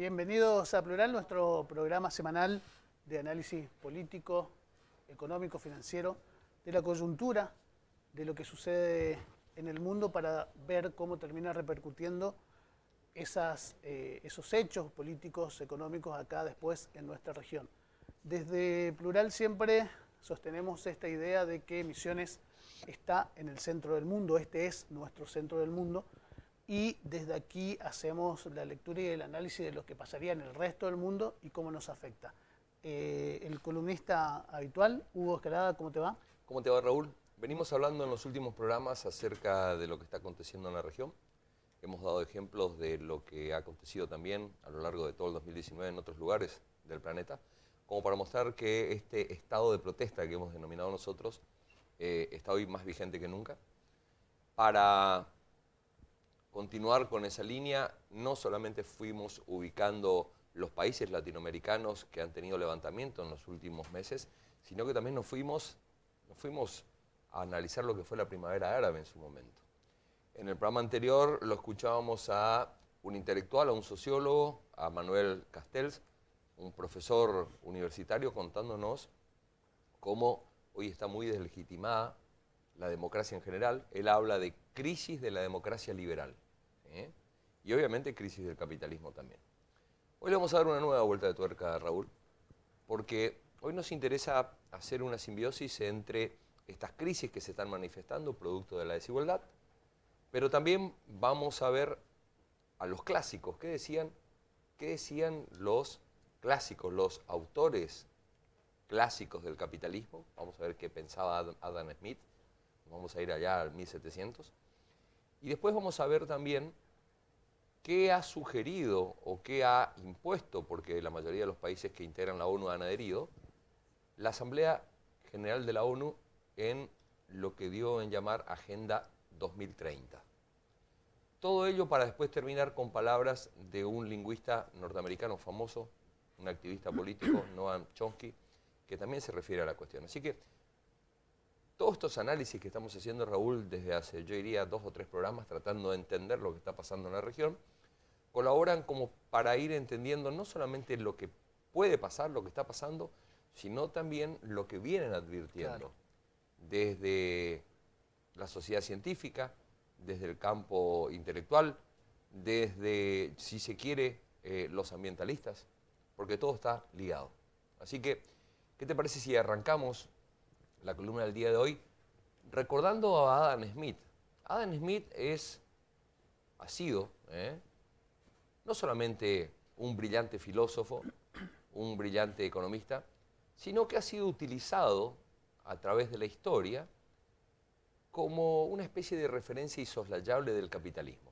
Bienvenidos a Plural, nuestro programa semanal de análisis político, económico, financiero, de la coyuntura, de lo que sucede en el mundo para ver cómo termina repercutiendo esos hechos políticos, económicos acá después en nuestra región. Desde Plural siempre sostenemos esta idea de que Misiones está en el centro del mundo, este es nuestro centro del mundo, y desde aquí hacemos la lectura y el análisis de lo que pasaría en el resto del mundo y cómo nos afecta. El columnista habitual, Hugo Escalada, ¿cómo te va? ¿Cómo te va, Raúl? Venimos hablando en los últimos programas acerca de lo que está aconteciendo en la región. Hemos dado ejemplos de lo que ha acontecido también a lo largo de todo el 2019 en otros lugares del planeta, como para mostrar que este estado de protesta que hemos denominado nosotros está hoy más vigente que nunca. Para continuar con esa línea, no solamente fuimos ubicando los países latinoamericanos que han tenido levantamiento en los últimos meses, sino que también nos fuimos a analizar lo que fue la primavera árabe en su momento. En el programa anterior lo escuchábamos a un intelectual, a un sociólogo, a Manuel Castells, un profesor universitario, contándonos cómo hoy está muy deslegitimada la democracia en general. Él habla de crisis de la democracia liberal, y obviamente crisis del capitalismo también. Hoy le vamos a dar una nueva vuelta de tuerca a Raúl, porque hoy nos interesa hacer una simbiosis entre estas crisis que se están manifestando producto de la desigualdad, pero también vamos a ver a los clásicos. ¿Qué decían los clásicos, los autores clásicos del capitalismo? Vamos a ver qué pensaba Adam Smith. Vamos a ir allá al 1700. Y después vamos a ver también qué ha sugerido o qué ha impuesto, porque la mayoría de los países que integran la ONU han adherido, la Asamblea General de la ONU en lo que dio en llamar Agenda 2030. Todo ello para después terminar con palabras de un lingüista norteamericano famoso, un activista político, Noam Chomsky, que también se refiere a la cuestión. Así que todos estos análisis que estamos haciendo, Raúl, desde hace, yo diría, 2 o 3 programas, tratando de entender lo que está pasando en la región, colaboran como para ir entendiendo no solamente lo que puede pasar, lo que está pasando, sino también lo que vienen advirtiendo. Claro. Desde la sociedad científica, desde el campo intelectual, desde, si se quiere, los ambientalistas, porque todo está ligado. Así que, ¿qué te parece si arrancamos la columna del día de hoy recordando a Adam Smith? Adam Smith ha sido no solamente un brillante filósofo, un brillante economista, sino que ha sido utilizado a través de la historia como una especie de referencia insoslayable del capitalismo.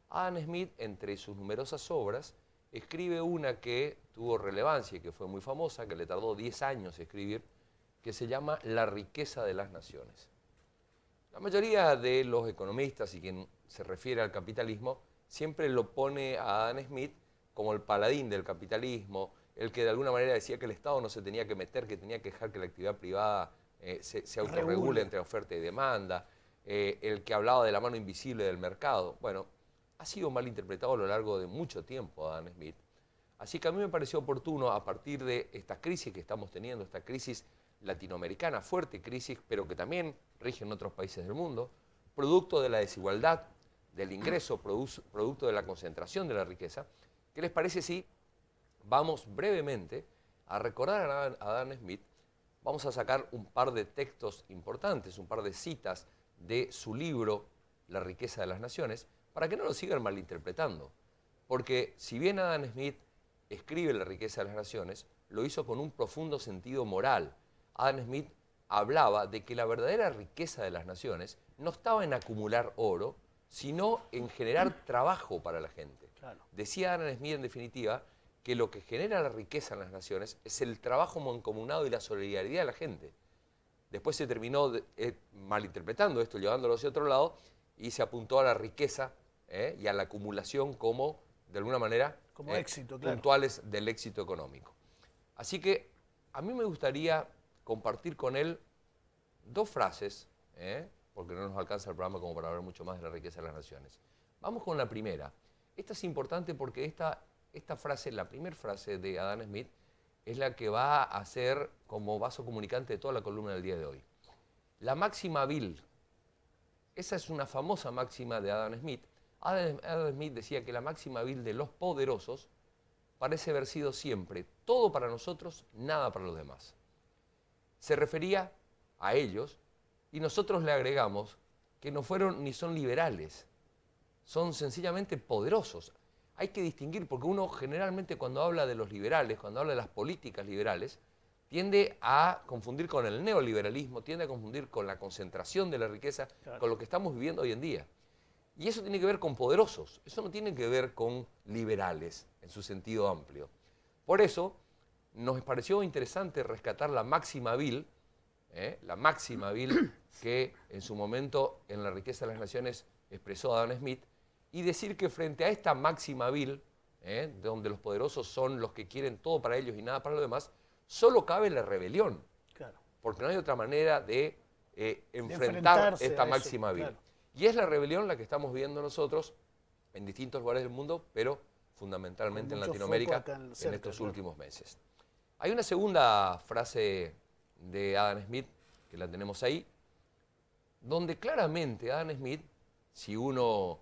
Adam Smith, entre sus numerosas obras, escribe una que tuvo relevancia y que fue muy famosa, que le tardó 10 años escribir, que se llama La riqueza de las naciones. La mayoría de los economistas y quien se refiere al capitalismo siempre lo pone a Adam Smith como el paladín del capitalismo, el que de alguna manera decía que el Estado no se tenía que meter, que tenía que dejar que la actividad privada se autorregule entre oferta y demanda, el que hablaba de la mano invisible del mercado. Bueno, ha sido mal interpretado a lo largo de mucho tiempo Adam Smith. Así que a mí me pareció oportuno, a partir de esta crisis que estamos teniendo, esta crisis latinoamericana, fuerte crisis, pero que también rige en otros países del mundo, producto de la desigualdad, del ingreso, producto de la concentración de la riqueza. ¿Qué les parece si vamos brevemente a recordar a Adam Smith? Vamos a sacar un par de textos importantes, un par de citas de su libro La riqueza de las naciones, para que no lo sigan malinterpretando. Porque si bien Adam Smith escribe La riqueza de las naciones, lo hizo con un profundo sentido moral. Adam Smith hablaba de que la verdadera riqueza de las naciones no estaba en acumular oro, sino en generar trabajo para la gente. Claro. Decía Adam Smith, en definitiva, que lo que genera la riqueza en las naciones es el trabajo mancomunado y la solidaridad de la gente. Después se terminó malinterpretando esto, llevándolo hacia otro lado, y se apuntó a la riqueza y a la acumulación como, de alguna manera, como éxito, claro, puntuales del éxito económico. Así que a mí me gustaría compartir con él 2 frases, porque no nos alcanza el programa como para hablar mucho más de la riqueza de las naciones. Vamos con la primera. Esta es importante porque esta esta frase, la primera frase de Adam Smith, es la que va a ser como vaso comunicante de toda la columna del día de hoy. La máxima vil, esa es una famosa máxima de Adam Smith. Adam Smith decía que la máxima vil de los poderosos parece haber sido siempre todo para nosotros, nada para los demás. Se refería a ellos y nosotros le agregamos que no fueron ni son liberales, son sencillamente poderosos. Hay que distinguir, porque uno generalmente cuando habla de los liberales, cuando habla de las políticas liberales, tiende a confundir con el neoliberalismo, tiende a confundir con la concentración de la riqueza, claro, con lo que estamos viviendo hoy en día. Y eso tiene que ver con poderosos, eso no tiene que ver con liberales en su sentido amplio. Por eso nos pareció interesante rescatar la máxima vil que en su momento en La riqueza de las naciones expresó Adam Smith, y decir que frente a esta máxima vil, donde los poderosos son los que quieren todo para ellos y nada para los demás, solo cabe la rebelión, claro, porque no hay otra manera de enfrentar esta máxima vil. Claro. Y es la rebelión la que estamos viendo nosotros en distintos lugares del mundo, pero fundamentalmente en Latinoamérica en estos últimos meses. Hay una segunda frase de Adam Smith, que la tenemos ahí, donde claramente Adam Smith, si uno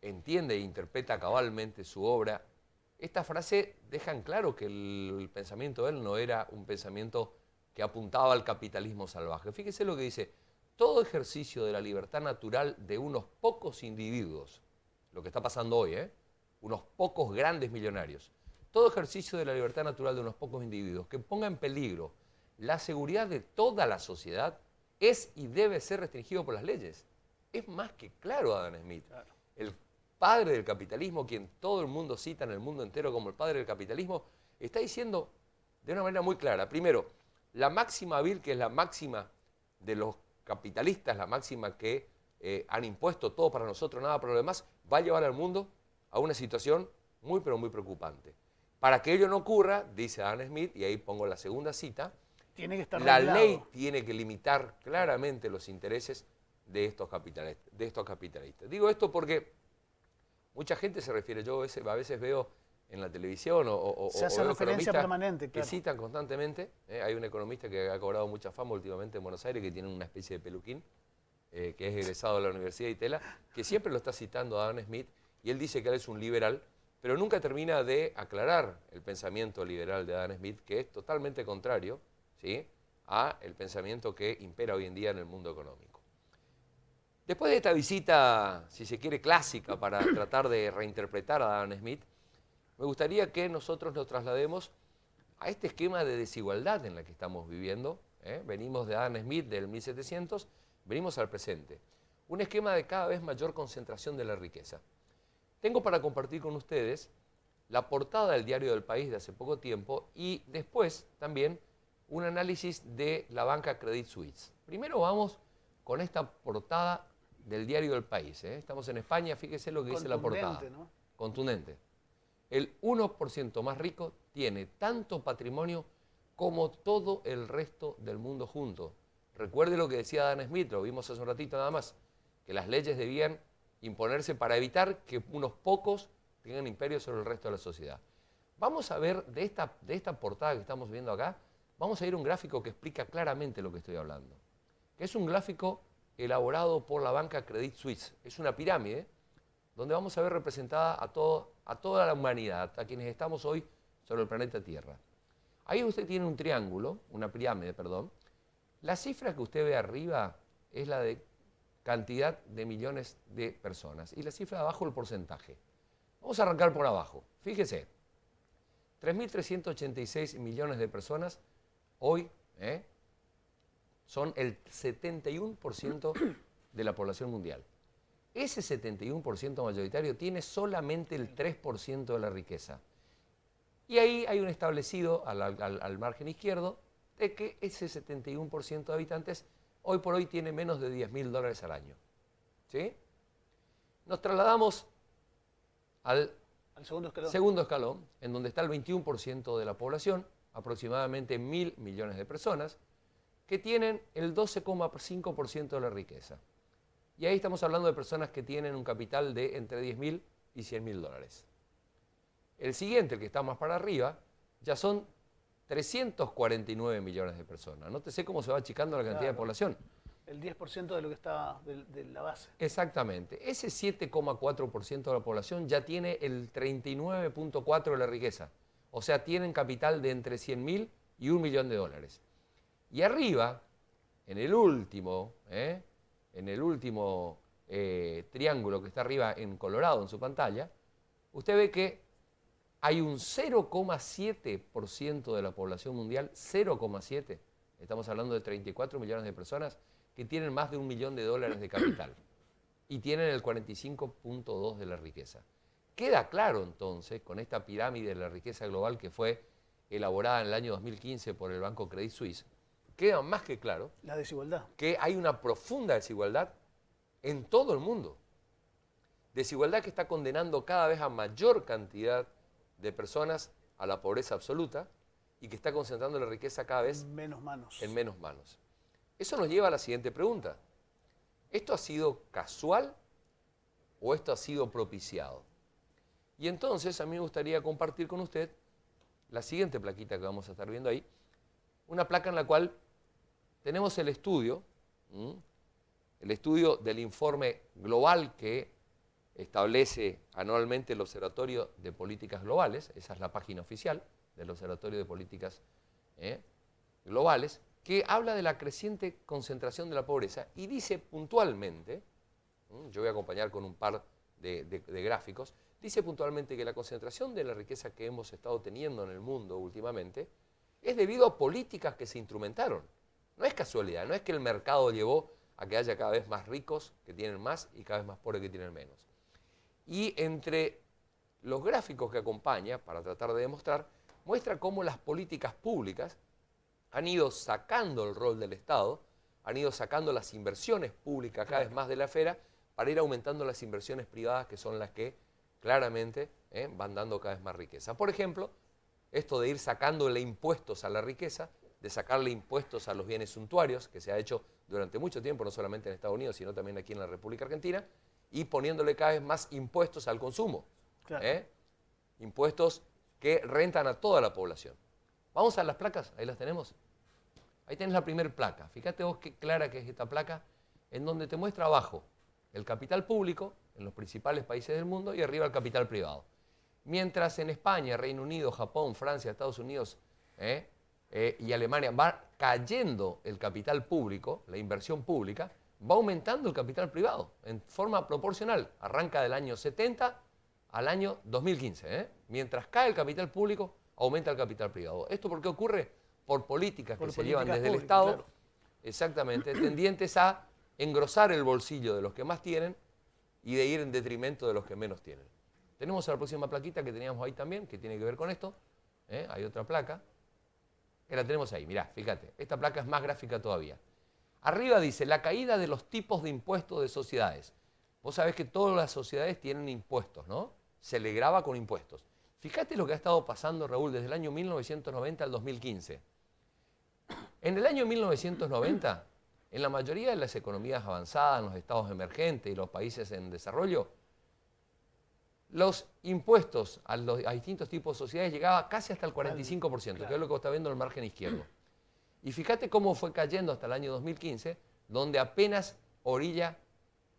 entiende e interpreta cabalmente su obra, esta frase deja en claro que el pensamiento de él no era un pensamiento que apuntaba al capitalismo salvaje. Fíjese lo que dice: todo ejercicio de la libertad natural de unos pocos individuos, lo que está pasando hoy, unos pocos grandes millonarios, todo ejercicio de la libertad natural de unos pocos individuos que ponga en peligro la seguridad de toda la sociedad es y debe ser restringido por las leyes. Es más que claro Adam Smith. Claro. El padre del capitalismo, quien todo el mundo cita en el mundo entero como el padre del capitalismo, está diciendo de una manera muy clara: primero, la máxima vil, que es la máxima de los capitalistas, la máxima que han impuesto todo para nosotros, nada para los demás, va a llevar al mundo a una situación muy pero muy preocupante. Para que ello no ocurra, dice Adam Smith, y ahí pongo la segunda cita, tiene que estar regulado. La ley tiene que limitar claramente los intereses de estos capitalistas. Digo esto porque mucha gente se refiere, yo a veces veo en la televisión se hace referencia permanente, claro, que citan constantemente. Hay un economista que ha cobrado mucha fama últimamente en Buenos Aires, que tiene una especie de peluquín, que es egresado de la Universidad de Itela, que siempre lo está citando a Adam Smith, y él dice que él es un liberal, pero nunca termina de aclarar el pensamiento liberal de Adam Smith, que es totalmente contrario, ¿sí?, a el pensamiento que impera hoy en día en el mundo económico. Después de esta visita, si se quiere, clásica para tratar de reinterpretar a Adam Smith, me gustaría que nosotros nos traslademos a este esquema de desigualdad en la que estamos viviendo. Venimos de Adam Smith del 1700, venimos al presente. Un esquema de cada vez mayor concentración de la riqueza. Tengo para compartir con ustedes la portada del Diario del País de hace poco tiempo y después también un análisis de la banca Credit Suisse. Primero vamos con esta portada del Diario del País. Estamos en España, fíjese lo que dice la portada. ¿No? Contundente. El 1% más rico tiene tanto patrimonio como todo el resto del mundo junto. Recuerde lo que decía Adam Smith, lo vimos hace un ratito nada más, que las leyes debían imponerse para evitar que unos pocos tengan imperio sobre el resto de la sociedad. Vamos a ver de esta portada que estamos viendo acá, vamos a ir a un gráfico que explica claramente lo que estoy hablando. Que es un gráfico elaborado por la banca Credit Suisse. Es una pirámide donde vamos a ver representada a toda la humanidad, a quienes estamos hoy sobre el planeta Tierra. Ahí usted tiene un triángulo, una pirámide, perdón. La cifra que usted ve arriba es la de cantidad de millones de personas y la cifra de abajo el porcentaje. Vamos a arrancar por abajo. Fíjese, 3.386 millones de personas hoy son el 71% de la población mundial. Ese 71% mayoritario tiene solamente el 3% de la riqueza. Y ahí hay un establecido al margen izquierdo de que ese 71% de habitantes hoy por hoy tiene menos de $10.000 al año. ¿Sí? Nos trasladamos al segundo escalón, en donde está el 21% de la población, aproximadamente 1.000 millones de personas, que tienen el 12,5% de la riqueza. Y ahí estamos hablando de personas que tienen un capital de entre $10.000 y $100.000. El siguiente, el que está más para arriba, ya son 349 millones de personas. Nótese cómo se va achicando la cantidad de población. El 10% de lo que está de la base. Exactamente. Ese 7,4% de la población ya tiene el 39,4% de la riqueza. O sea, tienen capital de entre 100.000 y $1.000.000. Y arriba, en el último triángulo que está arriba en colorado en su pantalla, usted ve que hay un 0,7% de la población mundial, 0,7%, estamos hablando de 34 millones de personas, que tienen más de $1.000.000 de capital y tienen el 45,2% de la riqueza. Queda claro entonces, con esta pirámide de la riqueza global que fue elaborada en el año 2015 por el Banco Credit Suisse, queda más que claro la desigualdad, que hay una profunda desigualdad en todo el mundo. Desigualdad que está condenando cada vez a mayor cantidad de personas a la pobreza absoluta y que está concentrando la riqueza cada vez en menos manos. Eso nos lleva a la siguiente pregunta. ¿Esto ha sido casual o esto ha sido propiciado? Y entonces a mí me gustaría compartir con usted la siguiente plaquita que vamos a estar viendo ahí, una placa en la cual tenemos el estudio del informe global que establece anualmente el Observatorio de Políticas Globales, esa es la página oficial del Observatorio de Políticas Globales, que habla de la creciente concentración de la pobreza y dice puntualmente, yo voy a acompañar con un par de gráficos, dice puntualmente que la concentración de la riqueza que hemos estado teniendo en el mundo últimamente es debido a políticas que se instrumentaron. No es casualidad, no es que el mercado llevó a que haya cada vez más ricos que tienen más y cada vez más pobres que tienen menos. Y entre los gráficos que acompaña, para tratar de demostrar, muestra cómo las políticas públicas han ido sacando el rol del Estado, han ido sacando las inversiones públicas cada vez más de la esfera para ir aumentando las inversiones privadas que son las que claramente van dando cada vez más riqueza. Por ejemplo, esto de ir sacándole impuestos a la riqueza, de sacarle impuestos a los bienes suntuarios, que se ha hecho durante mucho tiempo, no solamente en Estados Unidos, sino también aquí en la República Argentina, y poniéndole cada vez más impuestos al consumo. Claro. Impuestos que rentan a toda la población. Vamos a las placas, ahí las tenemos. Ahí tenés la primera placa. Fíjate vos qué clara que es esta placa, en donde te muestra abajo el capital público en los principales países del mundo y arriba el capital privado. Mientras en España, Reino Unido, Japón, Francia, Estados Unidos y Alemania va cayendo el capital público, la inversión pública, va aumentando el capital privado en forma proporcional. Arranca del año 70 al año 2015. Mientras cae el capital público, aumenta el capital privado. ¿Esto por qué ocurre? Por políticas que se llevan desde el Estado, claro, exactamente, tendientes a engrosar el bolsillo de los que más tienen y de ir en detrimento de los que menos tienen. Tenemos a la próxima plaquita que teníamos ahí también, que tiene que ver con esto. Hay otra placa, que la tenemos ahí. Mirá, fíjate, esta placa es más gráfica todavía. Arriba dice, la caída de los tipos de impuestos de sociedades. Vos sabés que todas las sociedades tienen impuestos, ¿no? Se le grava con impuestos. Fíjate lo que ha estado pasando, Raúl, desde el año 1990 al 2015. En el año 1990, en la mayoría de las economías avanzadas, en los estados emergentes y los países en desarrollo, los impuestos a distintos tipos de sociedades llegaban casi hasta el 45%, claro, que es lo que está viendo en el margen izquierdo. Y fíjate cómo fue cayendo hasta el año 2015, donde apenas orilla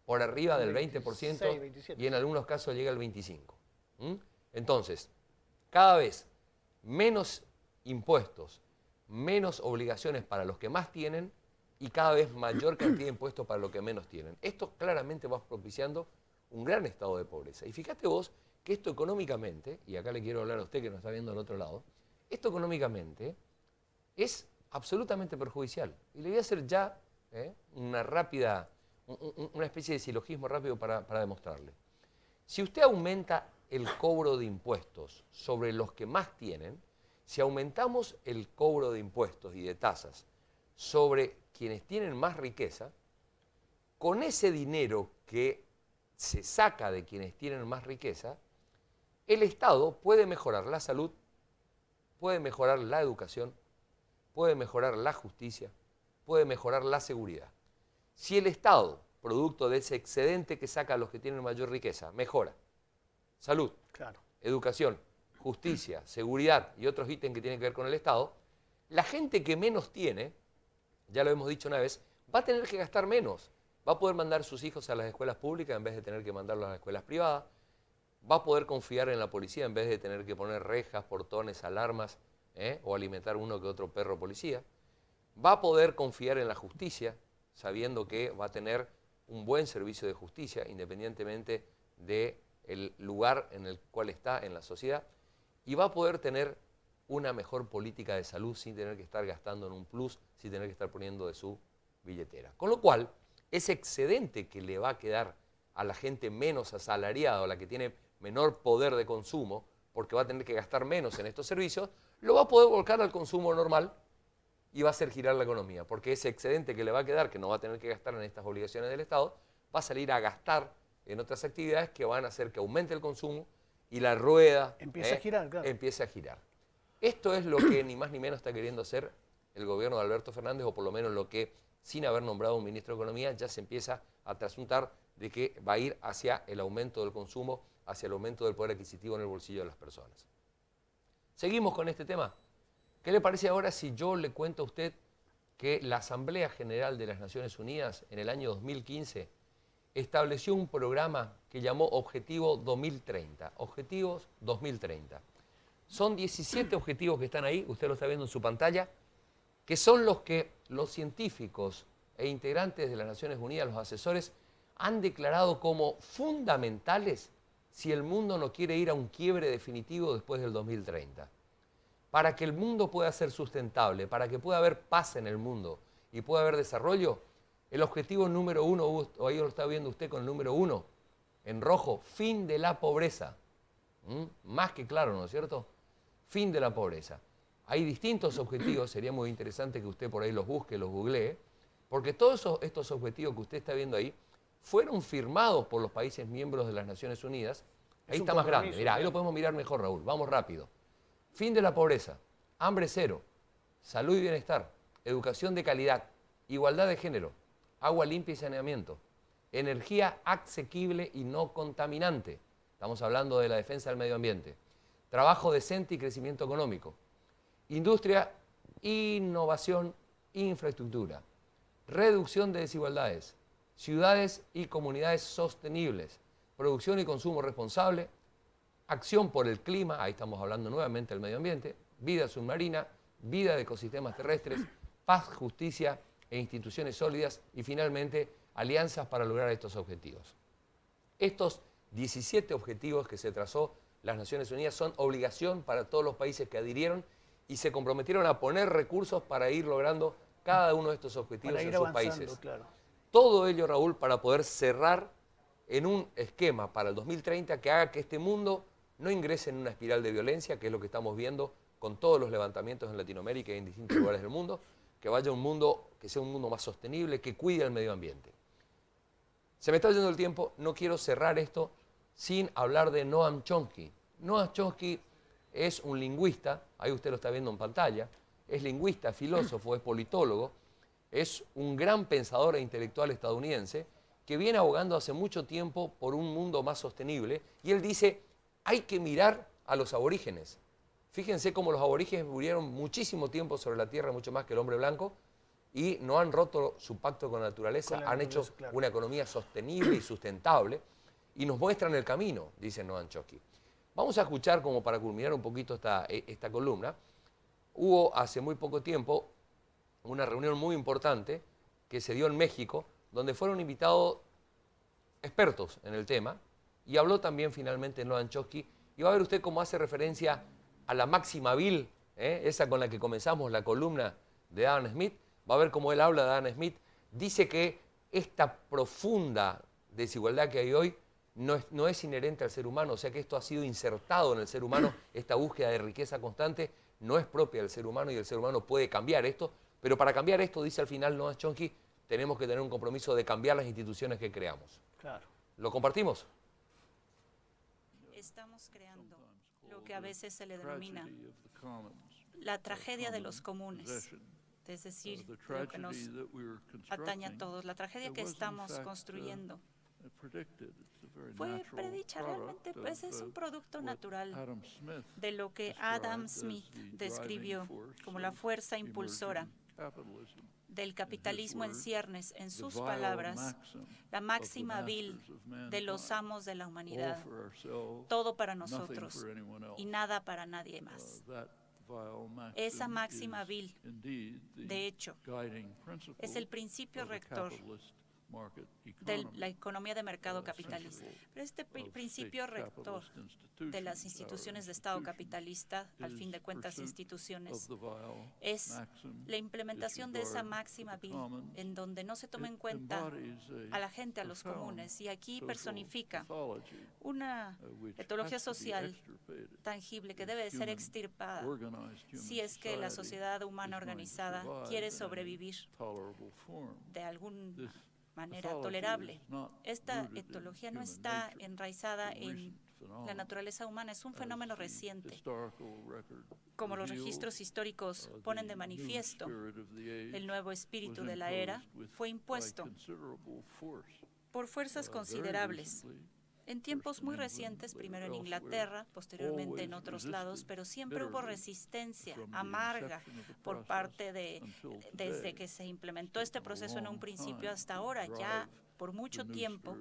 por arriba del 20% 27. Y en algunos casos llega al 25%. Entonces, cada vez menos impuestos, menos obligaciones para los que más tienen y cada vez mayor cantidad de impuestos para los que menos tienen. Esto claramente va propiciando un gran estado de pobreza. Y fíjate vos que esto económicamente, y acá le quiero hablar a usted que nos está viendo al otro lado, esto económicamente es absolutamente perjudicial. Y le voy a hacer ya una especie de silogismo rápido para demostrarle. Si usted aumenta el cobro de impuestos sobre los que más tienen, si aumentamos el cobro de impuestos y de tasas sobre quienes tienen más riqueza, con ese dinero que se saca de quienes tienen más riqueza, el Estado puede mejorar la salud, puede mejorar la educación, puede mejorar la justicia, puede mejorar la seguridad. Si el Estado, producto de ese excedente que saca a los que tienen mayor riqueza, mejora salud, claro, educación, justicia, seguridad y otros ítems que tienen que ver con el Estado, la gente que menos tiene, ya lo hemos dicho una vez, va a tener que gastar menos. Va a poder mandar a sus hijos a las escuelas públicas en vez de tener que mandarlos a las escuelas privadas. Va a poder confiar en la policía en vez de tener que poner rejas, portones, alarmas, o alimentar uno que otro perro policía. Va a poder confiar en la justicia, sabiendo que va a tener un buen servicio de justicia, independientemente del lugar en el cual está en la sociedad. Y va a poder tener una mejor política de salud sin tener que estar gastando en un plus, sin tener que estar poniendo de su billetera. Con lo cual, ese excedente que le va a quedar a la gente menos asalariada o a la que tiene menor poder de consumo, porque va a tener que gastar menos en estos servicios, lo va a poder volcar al consumo normal y va a hacer girar la economía, porque ese excedente que le va a quedar, que no va a tener que gastar en estas obligaciones del Estado, va a salir a gastar en otras actividades que van a hacer que aumente el consumo y la rueda empieza a girar, claro. empiece a girar. Esto es lo que ni más ni menos está queriendo hacer el gobierno de Alberto Fernández, o por lo menos lo que, sin haber nombrado un ministro de Economía, ya se empieza a trasuntar de que va a ir hacia el aumento del consumo, hacia el aumento del poder adquisitivo en el bolsillo de las personas. Seguimos con este tema. ¿Qué le parece ahora si yo le cuento a usted que la Asamblea General de las Naciones Unidas en el año 2015 estableció un programa que llamó Objetivo 2030, Objetivos 2030. Son 17 objetivos que están ahí, usted lo está viendo en su pantalla, que son los que los científicos e integrantes de las Naciones Unidas, los asesores, han declarado como fundamentales si el mundo no quiere ir a un quiebre definitivo después del 2030. Para que el mundo pueda ser sustentable, para que pueda haber paz en el mundo y pueda haber desarrollo, el objetivo número 1, ahí lo está viendo usted con el número 1, en rojo, fin de la pobreza. Más que claro, ¿no es cierto? Fin de la pobreza. Hay distintos objetivos, sería muy interesante que usted por ahí los busque, los googlee, porque todos estos objetivos que usted está viendo ahí fueron firmados por los países miembros de las Naciones Unidas. Ahí está más grande, mirá, ahí lo podemos mirar mejor, Raúl, vamos rápido. Fin de la pobreza, hambre cero, salud y bienestar, educación de calidad, igualdad de género, agua limpia y saneamiento, energía asequible y no contaminante. Estamos hablando de la defensa del medio ambiente. Trabajo decente y crecimiento económico. Industria, innovación, infraestructura. Reducción de desigualdades. Ciudades y comunidades sostenibles. Producción y consumo responsable. Acción por el clima, ahí estamos hablando nuevamente del medio ambiente. Vida submarina, vida de ecosistemas terrestres, paz, justicia e instituciones sólidas. Y finalmente, alianzas para lograr estos objetivos. Estos 17 objetivos que se trazó las Naciones Unidas son obligación para todos los países que adhirieron y se comprometieron a poner recursos para ir logrando cada uno de estos objetivos en sus países. Claro. Todo ello, Raúl, para poder cerrar en un esquema para el 2030 que haga que este mundo no ingrese en una espiral de violencia, que es lo que estamos viendo con todos los levantamientos en Latinoamérica y en distintos lugares del mundo, que vaya a un mundo, que sea un mundo más sostenible, que cuide al medio ambiente. Se me está yendo el tiempo, no quiero cerrar esto sin hablar de Noam Chomsky. Noam Chomsky es un lingüista, ahí usted lo está viendo en pantalla, es lingüista, filósofo, es politólogo, es un gran pensador e intelectual estadounidense que viene abogando hace mucho tiempo por un mundo más sostenible, y él dice, hay que mirar a los aborígenes. Fíjense cómo los aborígenes vivieron muchísimo tiempo sobre la Tierra, mucho más que el hombre blanco, y no han roto su pacto con la naturaleza, han hecho claro, una economía sostenible y sustentable, y nos muestran el camino, dice Noam Chomsky. Vamos a escuchar, como para culminar un poquito esta columna, hubo hace muy poco tiempo una reunión muy importante que se dio en México, donde fueron invitados expertos en el tema, y habló también finalmente Noam Chomsky, y va a ver usted cómo hace referencia a la máxima vil, esa con la que comenzamos la columna de Adam Smith. Va a ver cómo él habla de Adam Smith, dice que esta profunda desigualdad que hay hoy no es inherente al ser humano, o sea que esto ha sido insertado en el ser humano, esta búsqueda de riqueza constante no es propia del ser humano y el ser humano puede cambiar esto, pero para cambiar esto, dice al final Noam Chomsky, tenemos que tener un compromiso de cambiar las instituciones que creamos. Claro. ¿Lo compartimos? Estamos creando lo que a veces se le denomina la tragedia de los comunes, es decir, lo que nos atañe a todos, la tragedia que estamos construyendo. fue predicha. Realmente pues, es un producto natural de lo que Adam Smith describió como la fuerza impulsora del capitalismo en ciernes, en sus palabras, la máxima vil de los amos de la humanidad, todo para nosotros y nada para nadie más. Esa máxima vil, de hecho, es el principio rector de la economía de mercado capitalista. Pero este principio rector de las instituciones de Estado capitalista, al fin de cuentas instituciones, es la implementación de esa máxima vil, en donde no se toma en cuenta a la gente, a los comunes, y aquí personifica una etología social tangible que debe de ser extirpada si es que la sociedad humana organizada quiere sobrevivir de alguna manera tolerable. Esta etología no está enraizada en la naturaleza humana, es un fenómeno reciente. Como los registros históricos ponen de manifiesto, el nuevo espíritu de la era fue impuesto por fuerzas considerables. En tiempos muy recientes, primero en Inglaterra, posteriormente en otros lados, pero siempre hubo resistencia amarga por parte desde que se implementó este proceso en un principio hasta ahora, ya por mucho tiempo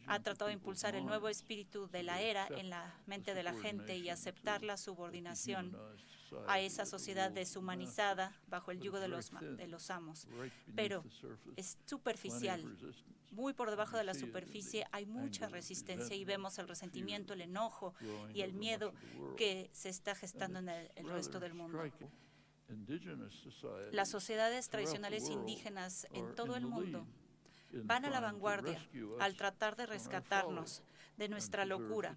ha tratado de impulsar el nuevo espíritu de la era en la mente de la gente y aceptar la subordinación a esa sociedad deshumanizada bajo el yugo de los amos. Pero es superficial. Muy por debajo de la superficie hay mucha resistencia y vemos el resentimiento, el enojo y el miedo que se está gestando en el resto del mundo. Las sociedades tradicionales indígenas en todo el mundo van a la vanguardia al tratar de rescatarnos de nuestra locura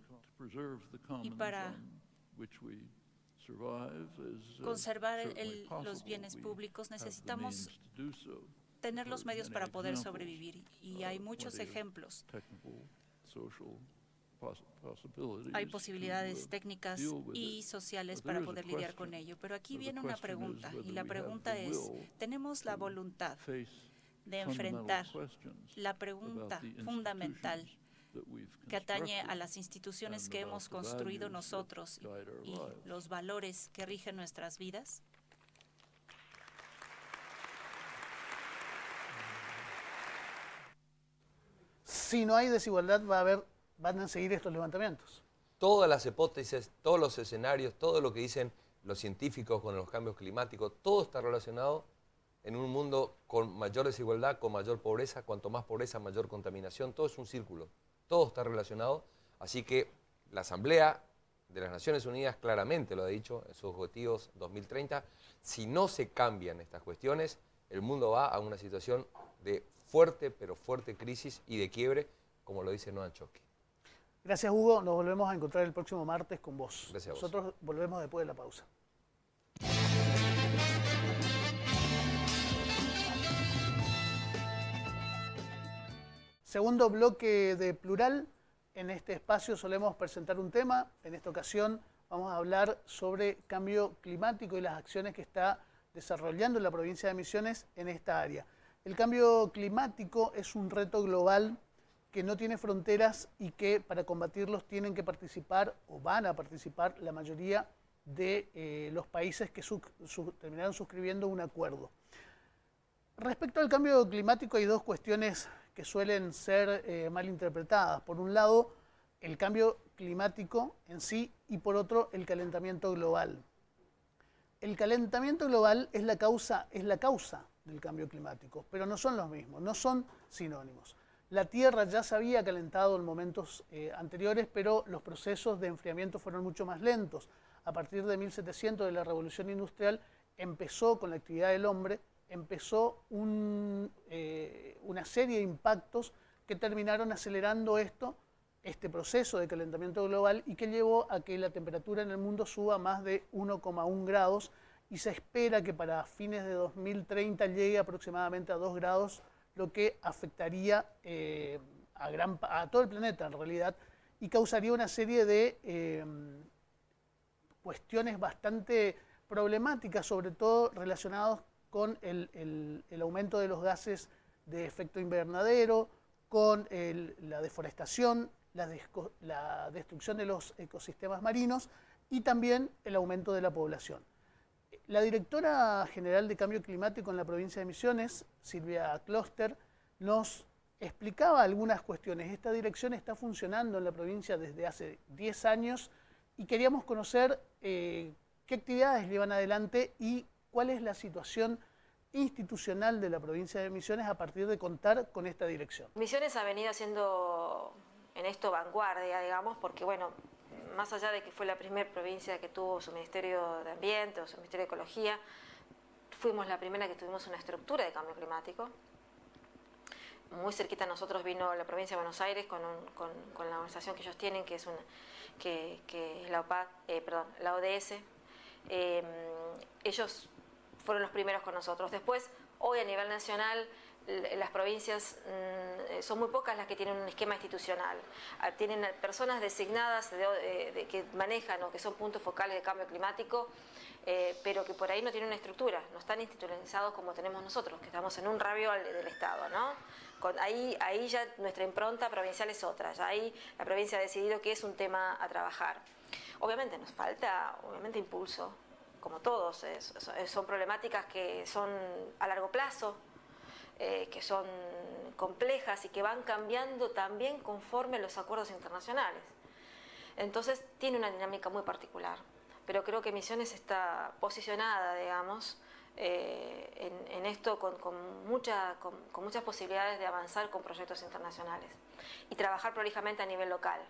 y para conservar los bienes públicos necesitamos tener los medios para poder sobrevivir y hay muchos ejemplos. Hay posibilidades técnicas y sociales para poder lidiar con ello, pero aquí viene una pregunta y la pregunta es, ¿tenemos la voluntad de enfrentar la pregunta fundamental que atañe a las instituciones que hemos construido nosotros y los valores que rigen nuestras vidas? Si no hay desigualdad, van a seguir estos levantamientos. Todas las hipótesis, todos los escenarios, todo lo que dicen los científicos con los cambios climáticos, todo está relacionado en un mundo con mayor desigualdad, con mayor pobreza, cuanto más pobreza, mayor contaminación, todo es un círculo, todo está relacionado, así que la Asamblea de las Naciones Unidas claramente lo ha dicho en sus objetivos 2030, si no se cambian estas cuestiones, el mundo va a una situación de fuerte, pero fuerte crisis y de quiebre, como lo dice Noam Chomsky. Gracias, Hugo. Nos volvemos a encontrar el próximo martes con vos. Gracias a vos. Nosotros volvemos después de la pausa. Segundo bloque de Plural. En este espacio solemos presentar un tema. En esta ocasión vamos a hablar sobre cambio climático y las acciones que está desarrollando la provincia de Misiones en esta área. El cambio climático es un reto global que no tiene fronteras y que para combatirlos tienen que participar o van a participar la mayoría de los países que terminaron suscribiendo un acuerdo. Respecto al cambio climático hay dos cuestiones que suelen ser mal interpretadas. Por un lado, el cambio climático en sí y por otro, el calentamiento global. El calentamiento global es la causa del cambio climático, pero no son los mismos, no son sinónimos. La Tierra ya se había calentado en momentos anteriores, pero los procesos de enfriamiento fueron mucho más lentos. A partir de 1700, de la Revolución Industrial, empezó con la actividad del hombre, empezó una serie de impactos que terminaron acelerando este proceso de calentamiento global y que llevó a que la temperatura en el mundo suba más de 1,1 grados y se espera que para fines de 2030 llegue aproximadamente a 2 grados, lo que afectaría a todo el planeta en realidad y causaría una serie de cuestiones bastante problemáticas, sobre todo relacionadas con el aumento de los gases de efecto invernadero, con la deforestación, la destrucción de los ecosistemas marinos y también el aumento de la población. La directora general de Cambio Climático en la provincia de Misiones, Silvia Kloster, nos explicaba algunas cuestiones. Esta dirección está funcionando en la provincia desde hace 10 años y queríamos conocer qué actividades llevan adelante y cuál es la situación institucional de la provincia de Misiones a partir de contar con esta dirección. Misiones ha venido siendo en esto vanguardia, digamos, porque bueno, más allá de que fue la primera provincia que tuvo su Ministerio de Ambiente o su Ministerio de Ecología, fuimos la primera que tuvimos una estructura de cambio climático. Muy cerquita a nosotros vino la provincia de Buenos Aires con la organización que ellos tienen, que es la ODS. Ellos fueron los primeros con nosotros. Después, hoy a nivel nacional, las provincias son muy pocas las que tienen un esquema institucional. Tienen personas designadas que manejan o que son puntos focales de cambio climático, pero que por ahí no tienen una estructura, no están institucionalizados como tenemos nosotros, que estamos en un raviol del Estado, ¿no? Ahí ya nuestra impronta provincial es otra, ya ahí la provincia ha decidido que es un tema a trabajar. Obviamente nos falta, impulso, como todos, son problemáticas que son a largo plazo, que son complejas y que van cambiando también conforme los acuerdos internacionales. Entonces tiene una dinámica muy particular, pero creo que Misiones está posicionada, digamos, en esto con muchas posibilidades de avanzar con proyectos internacionales y trabajar prolijamente a nivel local.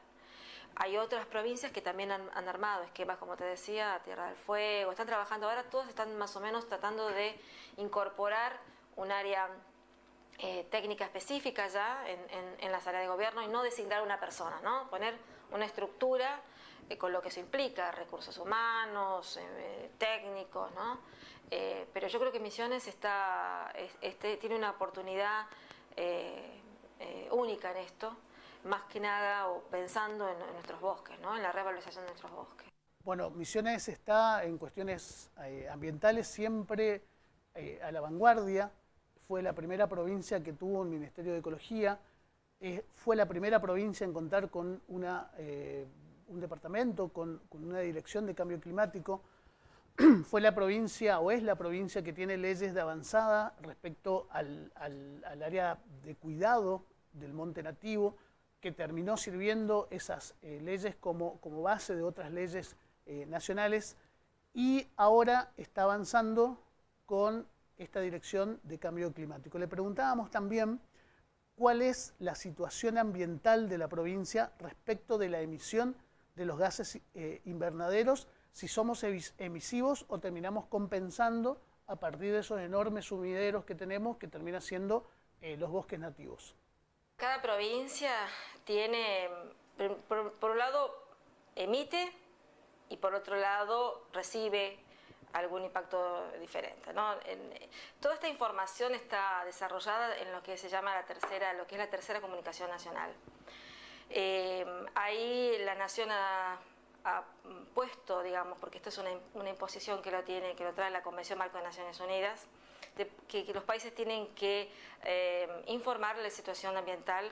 Hay otras provincias que también han armado esquemas, como te decía, Tierra del Fuego, están trabajando ahora, todos están más o menos tratando de incorporar un área técnica específica ya en las áreas de gobierno y no designar una persona, ¿no? Poner una estructura con lo que eso implica, recursos humanos, técnicos, ¿no? Pero yo creo que Misiones tiene una oportunidad única en esto, más que nada o pensando en nuestros bosques, ¿no? En la revalorización de nuestros bosques. Bueno, Misiones está en cuestiones ambientales siempre a la vanguardia. Fue la primera provincia que tuvo un Ministerio de Ecología, fue la primera provincia en contar con un departamento, con una dirección de cambio climático. Fue la provincia, o es la provincia que tiene leyes de avanzada respecto al área de cuidado del monte nativo, que terminó sirviendo esas leyes como base de otras leyes nacionales, y ahora está avanzando con esta dirección de cambio climático. Le preguntábamos también cuál es la situación ambiental de la provincia respecto de la emisión de los gases invernaderos, si somos emisivos o terminamos compensando a partir de esos enormes sumideros que tenemos, que terminan siendo los bosques nativos. Cada provincia tiene, por un lado, emite y por otro lado recibe algún impacto diferente, ¿no? Toda esta información está desarrollada en lo que se llama la tercera comunicación nacional. Ahí la Nación ha puesto, digamos, porque esto es una imposición que lo trae la Convención Marco de Naciones Unidas, que los países tienen que informar la situación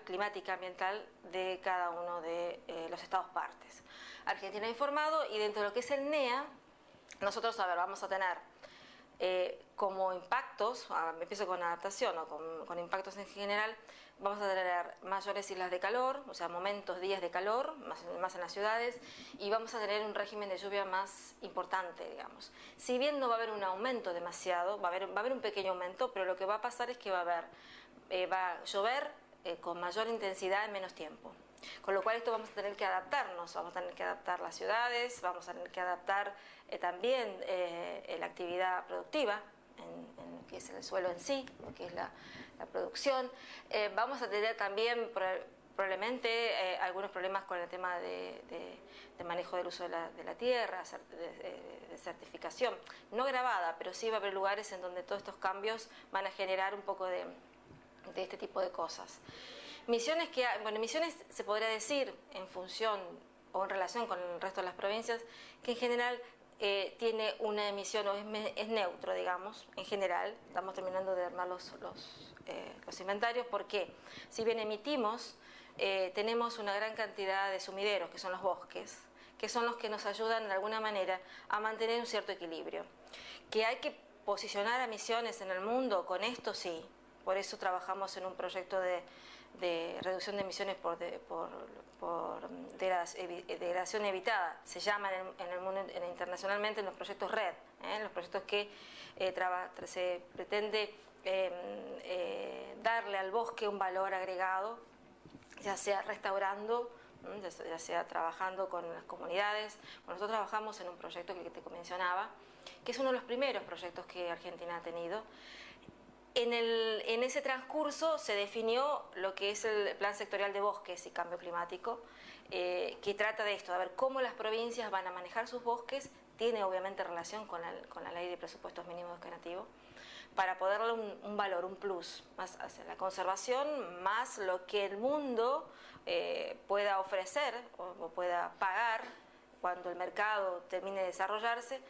climática ambiental de cada uno de los estados partes. Argentina ha informado, y dentro de lo que es el NEA, nosotros, vamos a tener como impactos, empiezo con adaptación o con impactos en general, vamos a tener mayores islas de calor, o sea, días de calor, más en las ciudades, y vamos a tener un régimen de lluvia más importante, digamos. Si bien no va a haber un aumento demasiado, va a haber un pequeño aumento, pero lo que va a pasar es que va a llover con mayor intensidad en menos tiempo. Con lo cual esto vamos a tener que adaptarnos, vamos a tener que adaptar las ciudades, vamos a tener que adaptar también la actividad productiva, en lo que es el suelo en sí, lo que es la producción. Vamos a tener también probablemente algunos problemas con el tema de manejo del uso de la tierra, de certificación, no grabada, pero sí va a haber lugares en donde todos estos cambios van a generar un poco de este tipo de cosas. Misiones se podría decir en función o en relación con el resto de las provincias que en general tiene una emisión, o es neutro, digamos, en general. Estamos terminando de armar los inventarios, porque si bien emitimos, tenemos una gran cantidad de sumideros, que son los bosques, que son los que nos ayudan de alguna manera a mantener un cierto equilibrio. Que hay que posicionar emisiones en el mundo, con esto sí. Por eso trabajamos en un proyecto de reducción de emisiones por degradación evitada. Se llama en el mundo internacionalmente en los proyectos RED, los proyectos que se pretende darle al bosque un valor agregado, ya sea restaurando, ya sea trabajando con las comunidades. Bueno, nosotros trabajamos en un proyecto que te mencionaba, que es uno de los primeros proyectos que Argentina ha tenido. En ese transcurso se definió lo que es el Plan Sectorial de Bosques y Cambio Climático, que trata de esto, de ver cómo las provincias van a manejar sus bosques. Tiene obviamente relación con la Ley de Presupuestos Mínimos Descriptivos, para poder darle un valor, un plus, más hacia la conservación, más lo que el mundo pueda ofrecer o pueda pagar cuando el mercado termine de desarrollarse,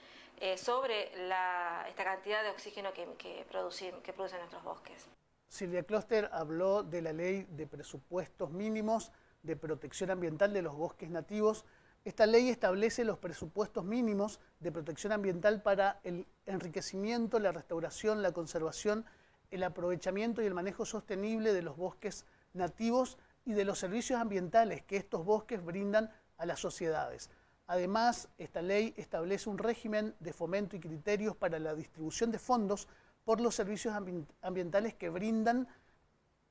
sobre esta cantidad de oxígeno que producen nuestros bosques. Silvia Kloster habló de la Ley de Presupuestos Mínimos de Protección Ambiental de los Bosques Nativos. Esta ley establece los presupuestos mínimos de protección ambiental para el enriquecimiento, la restauración, la conservación, el aprovechamiento y el manejo sostenible de los bosques nativos y de los servicios ambientales que estos bosques brindan a las sociedades. Además, esta ley establece un régimen de fomento y criterios para la distribución de fondos por los servicios ambientales que brindan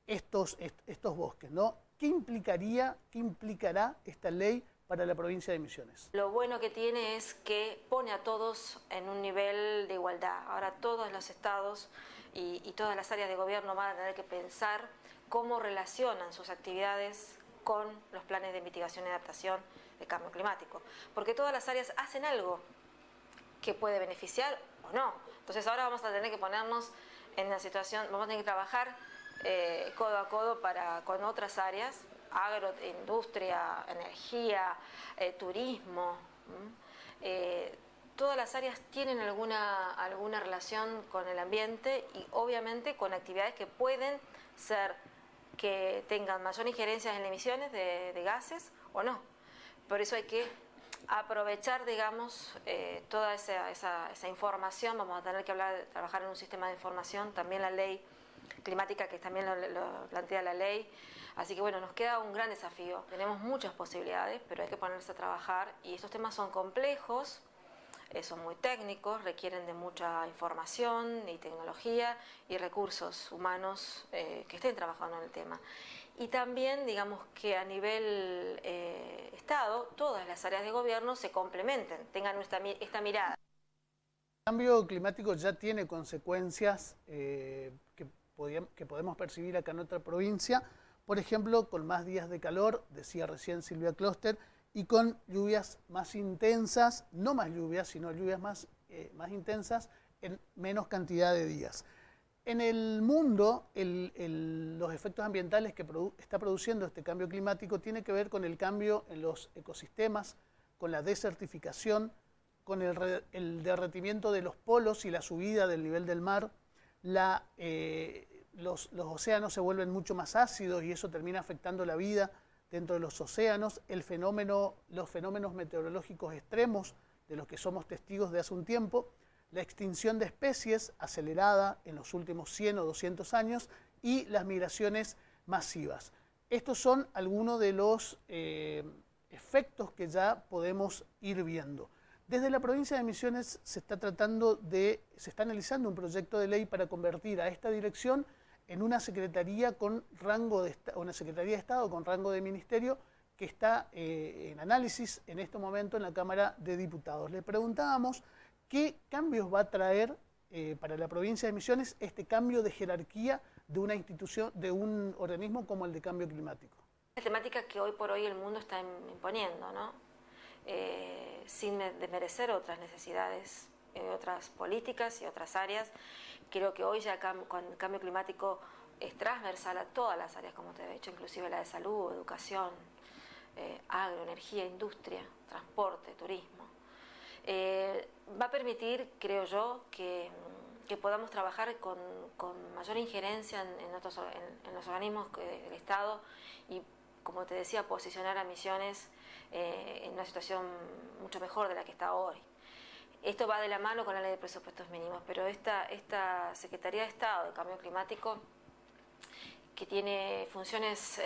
estos bosques, ¿no? ¿Qué implicará esta ley para la provincia de Misiones? Lo bueno que tiene es que pone a todos en un nivel de igualdad. Ahora todos los estados y todas las áreas de gobierno van a tener que pensar cómo relacionan sus actividades con los planes de mitigación y adaptación de cambio climático. Porque todas las áreas hacen algo que puede beneficiar o no. Entonces ahora vamos a tener que ponernos en una situación, vamos a tener que trabajar codo a codo con otras áreas, agroindustria, energía, turismo. Todas las áreas tienen alguna relación con el ambiente y obviamente con actividades que pueden ser que tengan mayor injerencia en emisiones de gases o no. Por eso hay que aprovechar, digamos, toda esa información. Vamos a tener que trabajar en un sistema de información, también la ley climática, que también lo plantea la ley. Así que bueno, nos queda un gran desafío. Tenemos muchas posibilidades, pero hay que ponerse a trabajar, y estos temas son complejos, son muy técnicos, requieren de mucha información y tecnología y recursos humanos que estén trabajando en el tema. Y también, digamos, que a nivel Estado, todas las áreas de gobierno se complementen, tengan esta mirada. El cambio climático ya tiene consecuencias que podemos percibir acá en nuestra provincia, por ejemplo, con más días de calor, decía recién Silvia Kloster, y con lluvias más intensas, no más lluvias, sino lluvias más intensas en menos cantidad de días. En el mundo, los efectos ambientales que está produciendo este cambio climático tiene que ver con el cambio en los ecosistemas, con la desertificación, con el derretimiento de los polos y la subida del nivel del mar. Los océanos se vuelven mucho más ácidos y eso termina afectando la vida dentro de los océanos. Los fenómenos meteorológicos extremos de los que somos testigos de hace un tiempo, la extinción de especies acelerada en los últimos 100 o 200 años y las migraciones masivas. Estos son algunos de los efectos que ya podemos ir viendo. Desde la provincia de Misiones se está analizando un proyecto de ley para convertir a esta dirección en una secretaría una secretaría de Estado con rango de ministerio, que está en análisis en este momento en la Cámara de Diputados. Le preguntábamos qué cambios va a traer para la provincia de Misiones este cambio de jerarquía de una institución, de un organismo como el de cambio climático. La temática que hoy por hoy el mundo está imponiendo, ¿no? Sin desmerecer otras necesidades, otras políticas y otras áreas. Creo que hoy ya con el cambio climático es transversal a todas las áreas, como te he dicho, inclusive la de salud, educación, agro, energía, industria, transporte, turismo. va a permitir, creo yo, que podamos trabajar con mayor injerencia en los organismos del Estado y, como te decía, posicionar a Misiones en una situación mucho mejor de la que está hoy. Esto va de la mano con la ley de presupuestos mínimos, pero esta Secretaría de Estado de Cambio Climático, que tiene funciones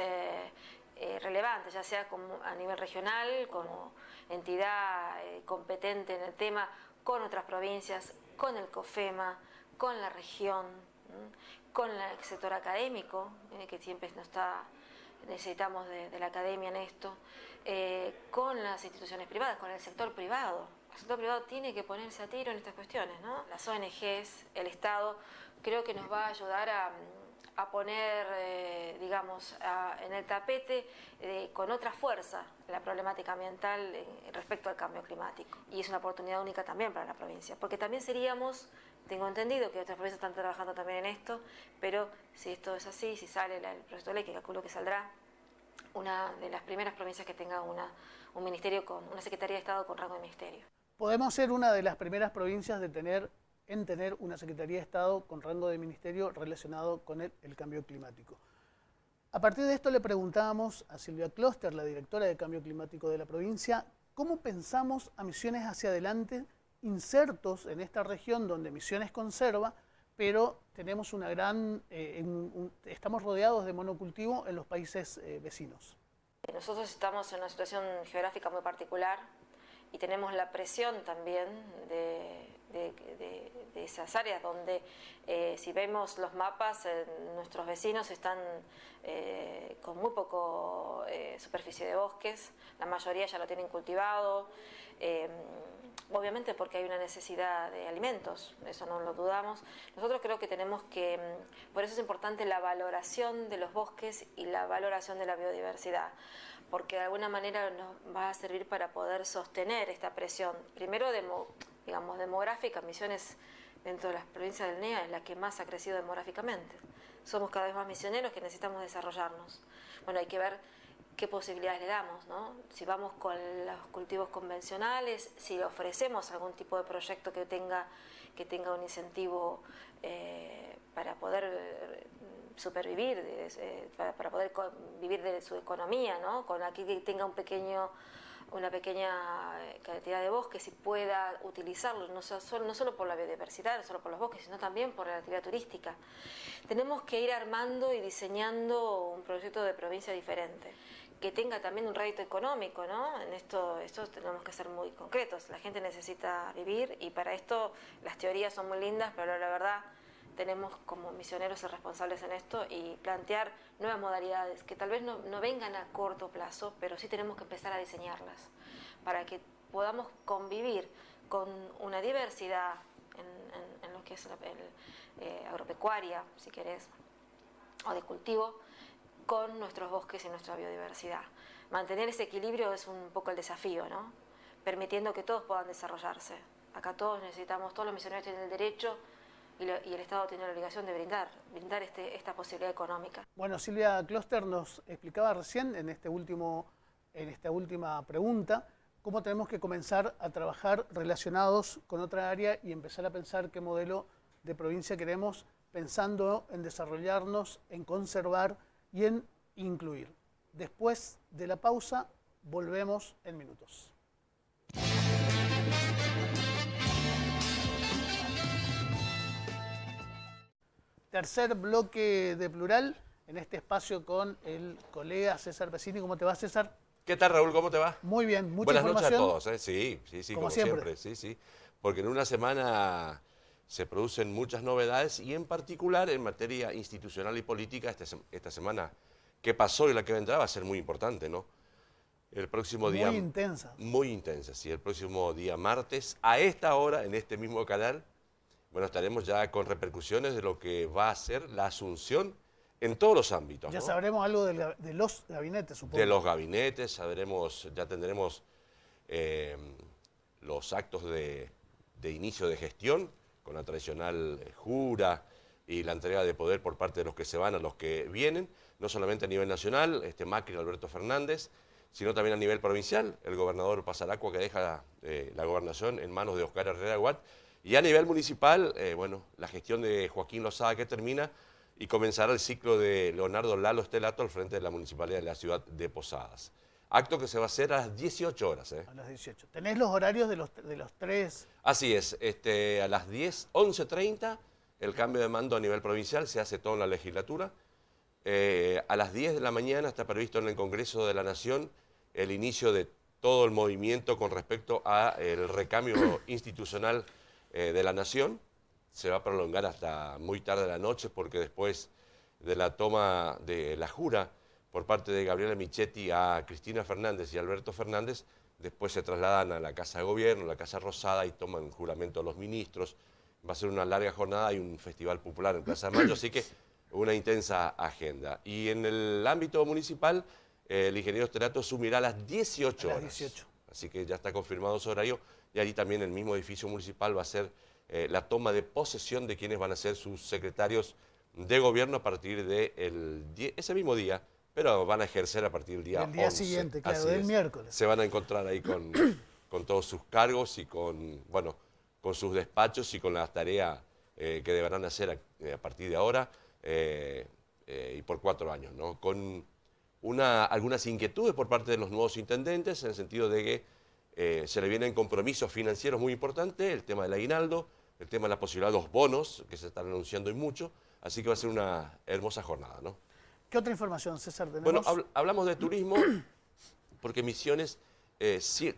relevantes, ya sea a nivel regional, como entidad competente en el tema, con otras provincias, con el COFEMA, con la región, con el sector académico, que siempre necesitamos de la academia en esto, con las instituciones privadas, con el sector privado. El sector privado tiene que ponerse a tiro en estas cuestiones, ¿no? Las ONGs, el Estado, creo que nos va a ayudar a poner, digamos, en el tapete con otra fuerza la problemática ambiental respecto al cambio climático. Y es una oportunidad única también para la provincia, porque también seríamos, tengo entendido que otras provincias están trabajando también en esto, pero si esto es así, si sale el proyecto de ley, que calculo que saldrá, una de las primeras provincias que tenga un ministerio una Secretaría de Estado con rango de ministerio. Podemos ser una de las primeras provincias en tener una Secretaría de Estado con rango de ministerio relacionado con el cambio climático. A partir de esto le preguntábamos a Silvia Kloster, la directora de Cambio Climático de la provincia, ¿cómo pensamos a Misiones hacia adelante, insertos en esta región donde Misiones conserva, pero tenemos una estamos rodeados de monocultivo en los países vecinos? Nosotros estamos en una situación geográfica muy particular y tenemos la presión también de esas áreas donde, si vemos los mapas, nuestros vecinos están con muy poco superficie de bosques, la mayoría ya lo tienen cultivado, obviamente porque hay una necesidad de alimentos, eso no lo dudamos. Nosotros creo que tenemos que, por eso es importante la valoración de los bosques y la valoración de la biodiversidad, porque de alguna manera nos va a servir para poder sostener esta presión, primero digamos demográfica. Misiones, dentro de las provincias del NEA, es la que más ha crecido demográficamente. Somos cada vez más misioneros que necesitamos desarrollarnos. Bueno, hay que ver qué posibilidades le damos, ¿no? Si vamos con los cultivos convencionales, si le ofrecemos algún tipo de proyecto que tenga un incentivo para poder supervivir, para poder vivir de su economía, ¿no? Con aquí que tenga una pequeña cantidad de bosques y pueda utilizarlos, no solo por la biodiversidad, no solo por los bosques, sino también por la actividad turística. Tenemos que ir armando y diseñando un proyecto de provincia diferente, que tenga también un rédito económico, ¿no? En esto tenemos que ser muy concretos. La gente necesita vivir y para esto las teorías son muy lindas, pero la verdad tenemos como misioneros ser responsables en esto y plantear nuevas modalidades que tal vez no vengan a corto plazo, pero sí tenemos que empezar a diseñarlas para que podamos convivir con una diversidad en lo que es agropecuaria, si querés, o de cultivo, con nuestros bosques y nuestra biodiversidad. Mantener ese equilibrio es un poco el desafío, ¿no? Permitiendo que todos puedan desarrollarse. Acá todos los misioneros tienen el derecho y el Estado tiene la obligación de brindar esta posibilidad económica. Bueno, Silvia Kloster nos explicaba recién en esta última pregunta cómo tenemos que comenzar a trabajar relacionados con otra área y empezar a pensar qué modelo de provincia queremos, pensando en desarrollarnos, en conservar y en incluir. Después de la pausa, volvemos en minutos. Tercer bloque de Plural, en este espacio con el colega César Pesini. ¿Cómo te va, César? ¿Qué tal, Raúl? ¿Cómo te va? Muy bien, mucha Buenas información. noches a todos, ¿eh? Sí, como siempre. Sí. Porque en una semana se producen muchas novedades y en particular en materia institucional y política esta semana que pasó y la que vendrá va a ser muy importante, ¿no? El próximo día... Muy intensa. Muy intensa, sí. El próximo día martes, a esta hora, en este mismo canal, bueno, estaremos ya con repercusiones de lo que va a ser la asunción en todos los ámbitos. Ya ¿no? sabremos algo de los gabinetes, supongo. De los gabinetes, ya tendremos los actos de inicio de gestión, con la tradicional jura y la entrega de poder por parte de los que se van a los que vienen, no solamente a nivel nacional, Macri y Alberto Fernández, sino también a nivel provincial, el gobernador Pasaracua que deja la gobernación en manos de Oscar Herrera Watt, y a nivel municipal, bueno, la gestión de Joaquín Lozada que termina y comenzará el ciclo de Leonardo Lalo Estelato al frente de la Municipalidad de la ciudad de Posadas. Acto que se va a hacer a las 18 horas. A las 18. ¿Tenés los horarios de los tres? Así es, a las 11:30 el cambio de mando a nivel provincial se hace todo en la legislatura. A las 10 de la mañana está previsto en el Congreso de la Nación el inicio de todo el movimiento con respecto al recambio institucional de la Nación. Se va a prolongar hasta muy tarde de la noche porque después de la toma de la jura por parte de Gabriela Michetti a Cristina Fernández y Alberto Fernández, después se trasladan a la Casa de Gobierno, la Casa Rosada, y toman juramento a los ministros. Va a ser una larga jornada y un festival popular en Plaza de Mayo, así que una intensa agenda. Y en el ámbito municipal, el ingeniero Estelato asumirá a las 18 horas. 18. Así que ya está confirmado su horario, y allí también el mismo edificio municipal va a ser la toma de posesión de quienes van a ser sus secretarios de gobierno a partir de ese mismo día, pero van a ejercer a partir del día 11. Siguiente, claro, del miércoles. Se van a encontrar ahí con todos sus cargos y con sus despachos y con las tareas que deberán hacer a partir de ahora y por 4 años, ¿no? Con algunas inquietudes por parte de los nuevos intendentes, en el sentido de que se le vienen compromisos financieros muy importantes, el tema del aguinaldo, el tema de la posibilidad de los bonos, que se están anunciando y mucho, así que va a ser una hermosa jornada, ¿no? ¿Qué otra información, César, tenemos? Bueno, hablamos de turismo, porque Misiones,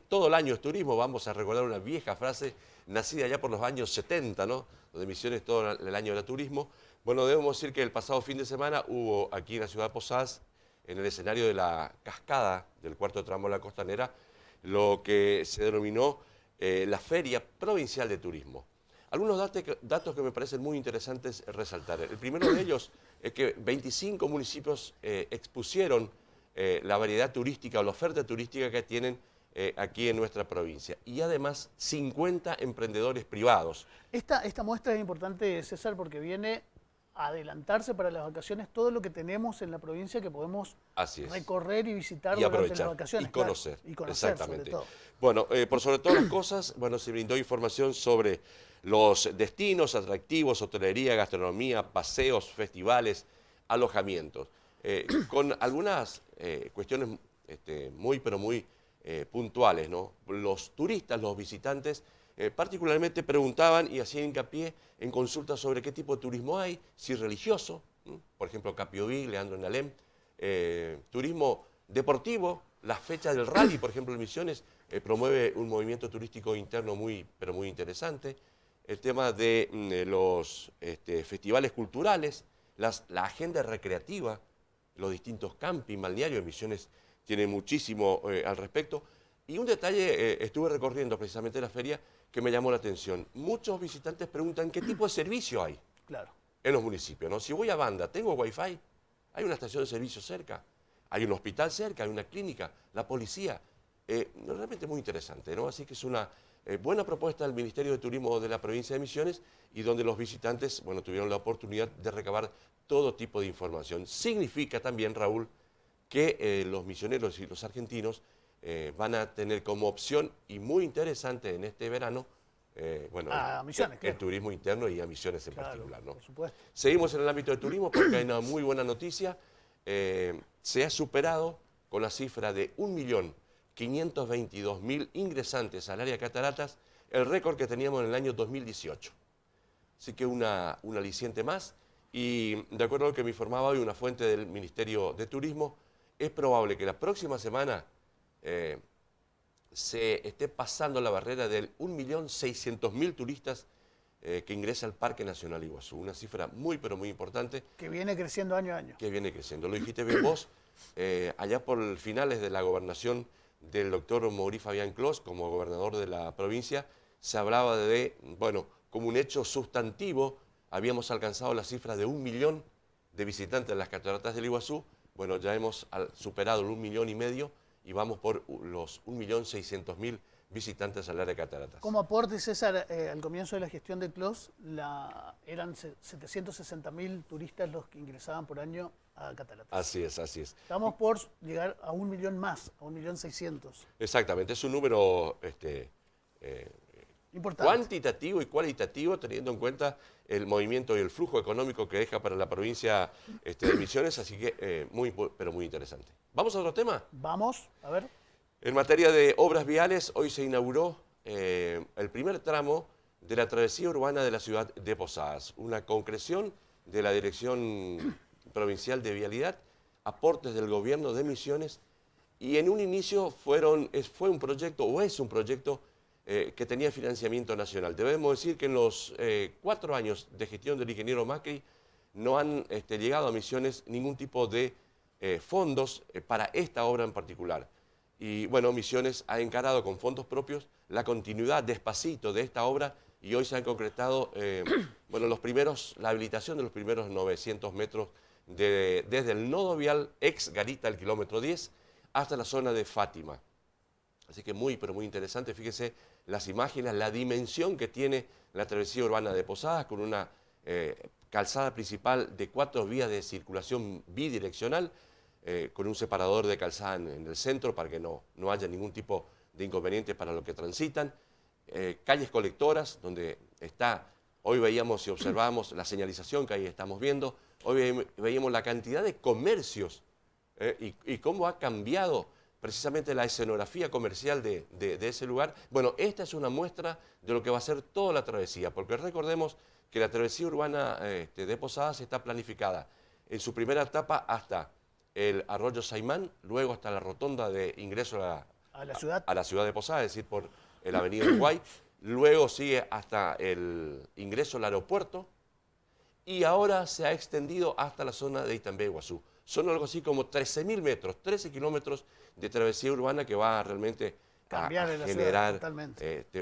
todo el año es turismo. Vamos a recordar una vieja frase, nacida ya por los años 70, ¿no? Donde Misiones todo el año era turismo. Bueno, debemos decir que el pasado fin de semana hubo aquí en la ciudad de Posadas, en el escenario de la cascada del cuarto tramo de la Costanera, lo que se denominó la Feria Provincial de Turismo. Algunos datos que me parecen muy interesantes resaltar. El primero de ellos es que 25 municipios expusieron la variedad turística o la oferta turística que tienen aquí en nuestra provincia. Y además 50 emprendedores privados. Esta muestra es importante, César, porque viene a adelantarse para las vacaciones todo lo que tenemos en la provincia que podemos recorrer y visitar durante las vacaciones. Y conocer. Claro, y conocer, exactamente. Sobre todo. Bueno, por sobre todas las cosas, bueno, se brindó información sobre los destinos atractivos, hotelería, gastronomía, paseos, festivales, alojamientos, con algunas cuestiones muy, pero muy puntuales, ¿no? Los turistas, los visitantes, particularmente preguntaban y hacían hincapié en consultas sobre qué tipo de turismo hay, si religioso, por ejemplo, Capioví, Leandro Nalem, turismo deportivo, las fechas del rally, por ejemplo, en Misiones, promueve un movimiento turístico interno muy, pero muy interesante, el tema de los festivales culturales, la agenda recreativa, los distintos camping, balnearios, en Misiones tiene muchísimo al respecto. Y un detalle, estuve recorriendo precisamente la feria que me llamó la atención. Muchos visitantes preguntan qué tipo de servicio hay en los municipios, ¿no? Si voy a Banda, ¿tengo wifi? ¿Hay una estación de servicio cerca? ¿Hay un hospital cerca? ¿Hay una clínica? ¿La policía? Realmente muy interesante, ¿no? Así que es una buena propuesta del Ministerio de Turismo de la provincia de Misiones, y donde los visitantes, bueno, tuvieron la oportunidad de recabar todo tipo de información. Significa también, Raúl, que los misioneros y los argentinos van a tener como opción, y muy interesante en este verano, Misiones, el turismo interno y a Misiones en particular, ¿no? Por supuesto. Seguimos en el ámbito de turismo porque hay una muy buena noticia. Se ha superado con la cifra de 1.522.000 ingresantes al área de cataratas el récord que teníamos en el año 2018. Así que una aliciente más. Y de acuerdo a lo que me informaba hoy una fuente del Ministerio de Turismo, es probable que la próxima semana se esté pasando la barrera del 1.600.000 turistas que ingresa al Parque Nacional Iguazú. Una cifra muy, pero muy importante. Que viene creciendo año a año. Que viene creciendo. Lo dijiste bien vos, allá por finales de la gobernación del doctor Maurí Fabián Clos, como gobernador de la provincia, se hablaba de, bueno, como un hecho sustantivo, habíamos alcanzado la cifra de 1 millón de visitantes en las cataratas del Iguazú. Bueno, ya hemos superado el 1,5 millones y vamos por los 1.600.000 visitantes al área de cataratas. Como aporte, César, al comienzo de la gestión de Clos, eran 760.000 turistas los que ingresaban por año a Cataratas. Así es, así es. Estamos por llegar a 1 millón más, a 1.600.000. Exactamente, es un número importante, cuantitativo y cualitativo, teniendo en cuenta el movimiento y el flujo económico que deja para la provincia de Misiones, así que pero muy interesante. ¿Vamos a otro tema? Vamos, a ver. En materia de obras viales, hoy se inauguró el primer tramo de la travesía urbana de la ciudad de Posadas, una concreción de la Dirección Provincial de Vialidad, aportes del Gobierno de Misiones, y en un inicio fue un proyecto que tenía financiamiento nacional. Debemos decir que en los 4 años de gestión del ingeniero Macri no han llegado a Misiones ningún tipo de fondos para esta obra en particular. Y bueno, Misiones ha encarado con fondos propios la continuidad despacito de esta obra, y hoy se han concretado la habilitación de los primeros 900 metros desde el nodo vial ex Garita, el kilómetro 10, hasta la zona de Fátima. Así que pero muy interesante. Fíjese las imágenes, la dimensión que tiene la travesía urbana de Posadas, con una calzada principal de 4 vías de circulación bidireccional, con un separador de calzada en el centro para que no haya ningún tipo de inconveniente para los que transitan. Calles colectoras, donde hoy veíamos y observamos la señalización que ahí estamos viendo, hoy veíamos la cantidad de comercios y cómo ha cambiado precisamente la escenografía comercial de ese lugar. Bueno, esta es una muestra de lo que va a ser toda la travesía, porque recordemos que la travesía urbana de Posadas está planificada en su primera etapa hasta el arroyo Saimán, luego hasta la rotonda de ingreso a la ciudad de Posadas, es decir, por el avenida Uruguay, luego sigue hasta el ingreso al aeropuerto, y ahora se ha extendido hasta la zona de Itambé, Iguazú. Son algo así como 13.000 metros, 13 kilómetros de travesía urbana que va realmente a generar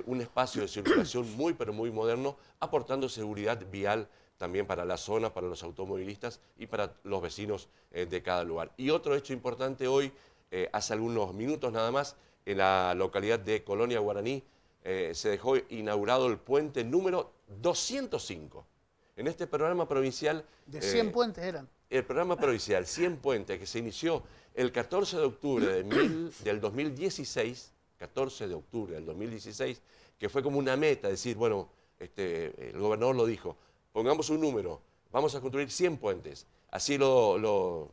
un espacio de circulación pero muy moderno, aportando seguridad vial también para la zona, para los automovilistas y para los vecinos de cada lugar. Y otro hecho importante hoy, hace algunos minutos nada más, en la localidad de Colonia Guaraní, se dejó inaugurado el puente número 205. En este programa provincial... De 100 puentes eran. El programa provincial 100 puentes, que se inició el 14 de octubre del 2016, 14 de octubre del 2016, que fue como una meta, decir, bueno, el gobernador lo dijo, pongamos un número, vamos a construir 100 puentes. Así lo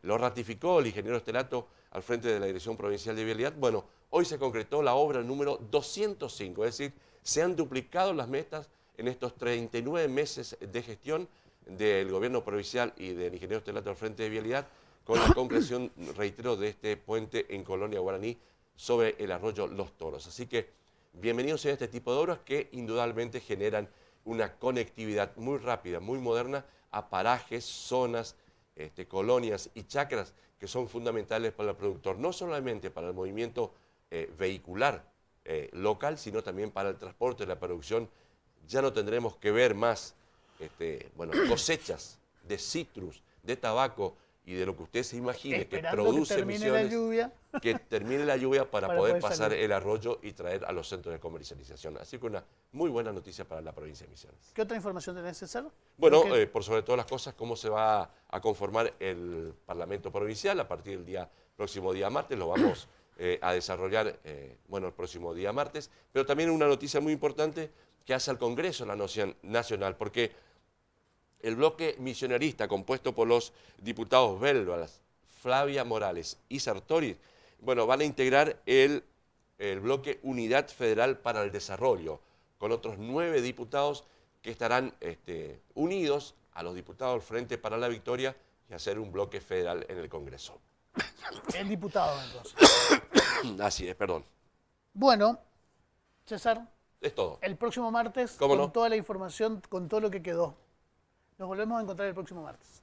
ratificó el ingeniero Estelato al frente de la Dirección Provincial de Vialidad. Bueno, hoy se concretó la obra número 205, es decir, se han duplicado las metas en estos 39 meses de gestión del gobierno provincial y del ingeniero Estelato al frente de Vialidad, con la concreción, reitero, de este puente en Colonia Guaraní sobre el arroyo Los Toros. Así que bienvenidos a este tipo de obras que indudablemente generan una conectividad muy rápida, muy moderna a parajes, zonas, colonias y chacras que son fundamentales para el productor, no solamente para el movimiento vehicular local, sino también para el transporte, la producción. Ya no tendremos que ver más cosechas de citrus, de tabaco y de lo que usted se imagine que produce Misiones, que termine la lluvia para poder pasar el arroyo y traer a los centros de comercialización. Así que una muy buena noticia para la provincia de Misiones. ¿Qué otra información tenés, César? Bueno, por sobre todas las cosas, cómo se va a conformar el Parlamento Provincial a partir del próximo día martes. Lo vamos a desarrollar el próximo día martes. Pero también una noticia muy importante que hace al Congreso Nacional, porque el bloque misionarista compuesto por los diputados Belvas, Flavia Morales y Sartori, van a integrar el bloque Unidad Federal para el Desarrollo, con otros 9 diputados que estarán unidos a los diputados del Frente para la Victoria y hacer un bloque federal en el Congreso. El diputado, entonces. Así es, perdón. Bueno, César. Es todo. El próximo martes, con toda la información, con todo lo que quedó. Nos volvemos a encontrar el próximo martes.